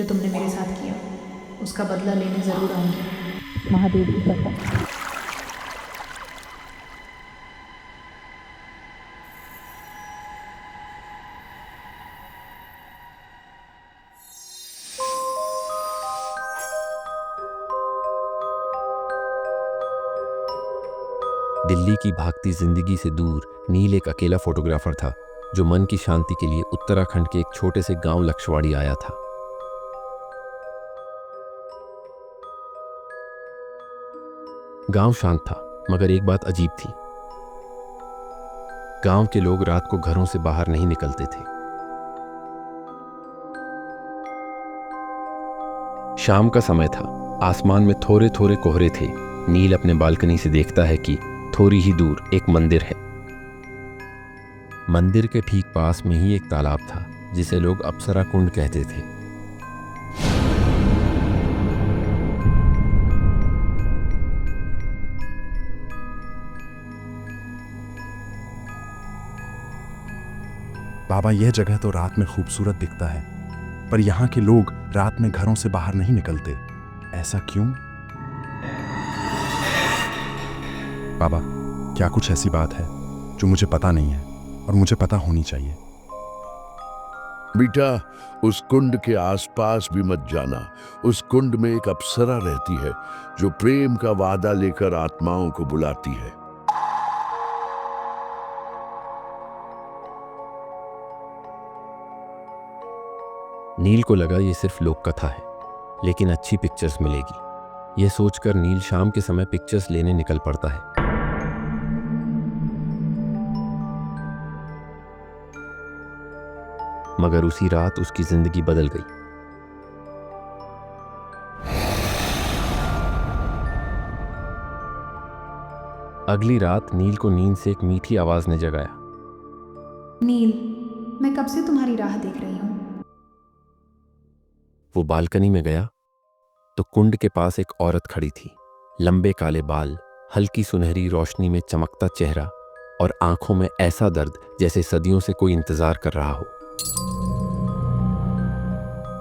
जो तुमने मेरे साथ किया उसका बदला लेने ज़रूर आऊँगी। महादेव की कसम। दिल्ली की भागती जिंदगी से दूर नील एक अकेला फोटोग्राफर था जो मन की शांति के लिए उत्तराखंड के एक छोटे से गांव लक्षवाड़ी आया था। गांव शांत था, मगर एक बात अजीब थी। गांव के लोग रात को घरों से बाहर नहीं निकलते थे। शाम का समय था, आसमान में थोड़े थोड़े कोहरे थे। नील अपने बालकनी से देखता है कि थोड़ी ही दूर एक मंदिर है। मंदिर के ठीक पास में ही एक तालाब था जिसे लोग अप्सरा कुंड कहते थे। बाबा, यह जगह तो रात में खूबसूरत दिखता है, पर यहाँ के लोग रात में घरों से बाहर नहीं निकलते। ऐसा क्यों? बाबा, क्या कुछ ऐसी बात है जो मुझे पता नहीं है और मुझे पता होनी चाहिए? बेटा, उस कुंड के आसपास भी मत जाना। उस कुंड में एक अप्सरा रहती है जो प्रेम का वादा लेकर आत्माओं को बुलाती है। नील को लगा ये सिर्फ लोक कथा है, लेकिन अच्छी पिक्चर्स मिलेगी। यह सोचकर नील शाम के समय पिक्चर्स लेने निकल पड़ता है। मगर उसी रात उसकी जिंदगी बदल गई। अगली रात नील को नींद से एक मीठी आवाज ने जगाया। नील, मैं कब से तुम्हारी राह देख रही हूँ। वो बालकनी में गया तो कुंड के पास एक औरत खड़ी थी। लंबे काले बाल, हल्की सुनहरी रोशनी में चमकता चेहरा और आंखों में ऐसा दर्द जैसे सदियों से कोई इंतजार कर रहा हो।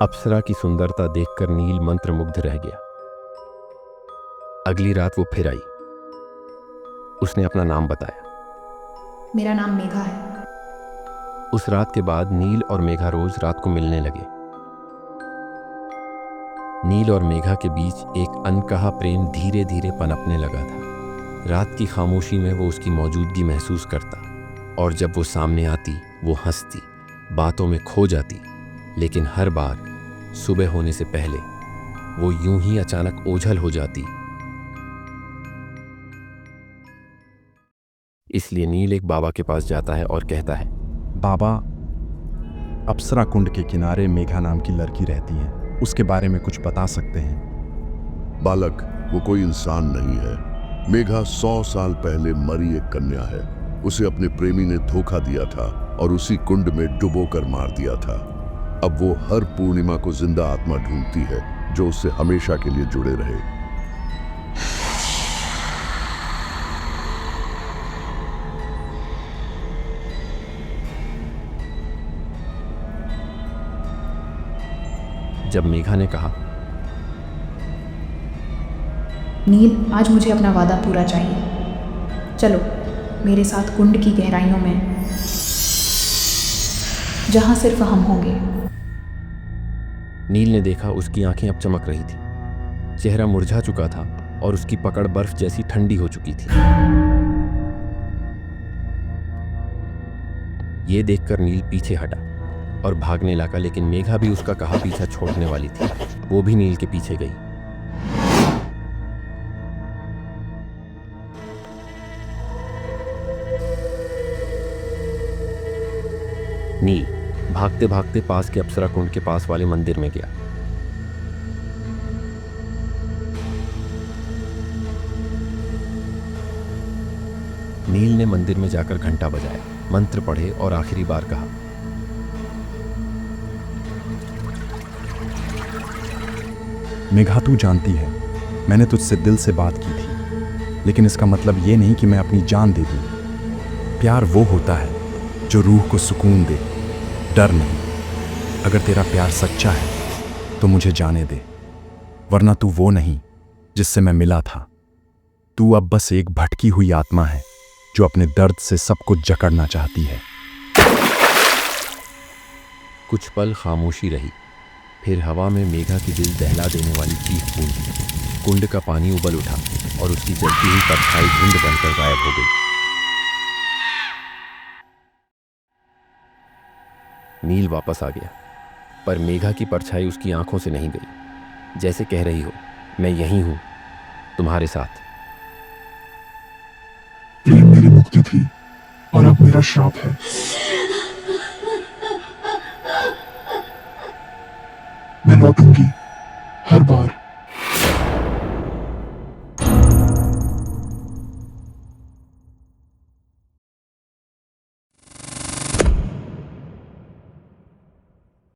अप्सरा की सुंदरता देखकर नील मंत्रमुग्ध रह गया। अगली रात वो फिर आई। उसने अपना नाम बताया। मेरा नाम मेघा है। उस रात के बाद नील और मेघा रोज रात को मिलने लगे। नील और मेघा के बीच एक अनकहा प्रेम धीरे धीरे पनपने लगा था। रात की खामोशी में वो उसकी मौजूदगी महसूस करता, और जब वो सामने आती वो हंसती, बातों में खो जाती। लेकिन हर बार सुबह होने से पहले वो यूं ही अचानक ओझल हो जाती। इसलिए नील एक बाबा के पास जाता है और कहता है, बाबा, अप्सरा कुंड के किनारे मेघा नाम की लड़की रहती है, उसके बारे में कुछ बता सकते हैं? बालक, वो कोई इंसान नहीं है। मेघा 100 साल पहले मरी एक कन्या है। उसे अपने प्रेमी ने धोखा दिया था और उसी कुंड में डुबोकर मार दिया था। अब वो हर पूर्णिमा को जिंदा आत्मा ढूंढती है जो उससे हमेशा के लिए जुड़े रहे। जब मेघा ने कहा, नील, आज मुझे अपना वादा पूरा चाहिए। चलो मेरे साथ कुंड की गहराइयों में, जहां सिर्फ हम होंगे। नील ने देखा उसकी आंखें अब चमक रही थी। चेहरा मुरझा चुका था और उसकी पकड़ बर्फ जैसी ठंडी हो चुकी थी। ये देखकर नील पीछे हटा और भागने लगा, लेकिन मेघा भी उसका कहा पीछा छोड़ने वाली थी। वो भी नील के पीछे गई। नील भागते भागते पास के अप्सरा कुंड के पास वाले मंदिर में गया। नील ने मंदिर में जाकर घंटा बजाया, मंत्र पढ़े और आखिरी बार कहा, मेघा, तू जानती है मैंने तुझसे दिल से बात की थी, लेकिन इसका मतलब ये नहीं कि मैं अपनी जान दे दूं। प्यार वो होता है जो रूह को सुकून दे, डर नहीं। अगर तेरा प्यार सच्चा है तो मुझे जाने दे, वरना तू वो नहीं जिससे मैं मिला था। तू अब बस एक भटकी हुई आत्मा है जो अपने दर्द से सब कुछ जकड़ना चाहती है। कुछ पल खामोशी रही, फिर हवा में मेघा की दिल दहला देने वाली चीख गूंजी। कुंड का पानी उबल उठा और उसकी जलती हुई परछाई धुंध बनकर गायब हो गई। नील वापस आ गया, पर मेघा की परछाई उसकी आंखों से नहीं गई, जैसे कह रही हो, मैं यहीं हूं, तुम्हारे साथ। प्रेम मेरी मुक्ति थी और अब मेरा श्राप है। मैं लौटूंगी,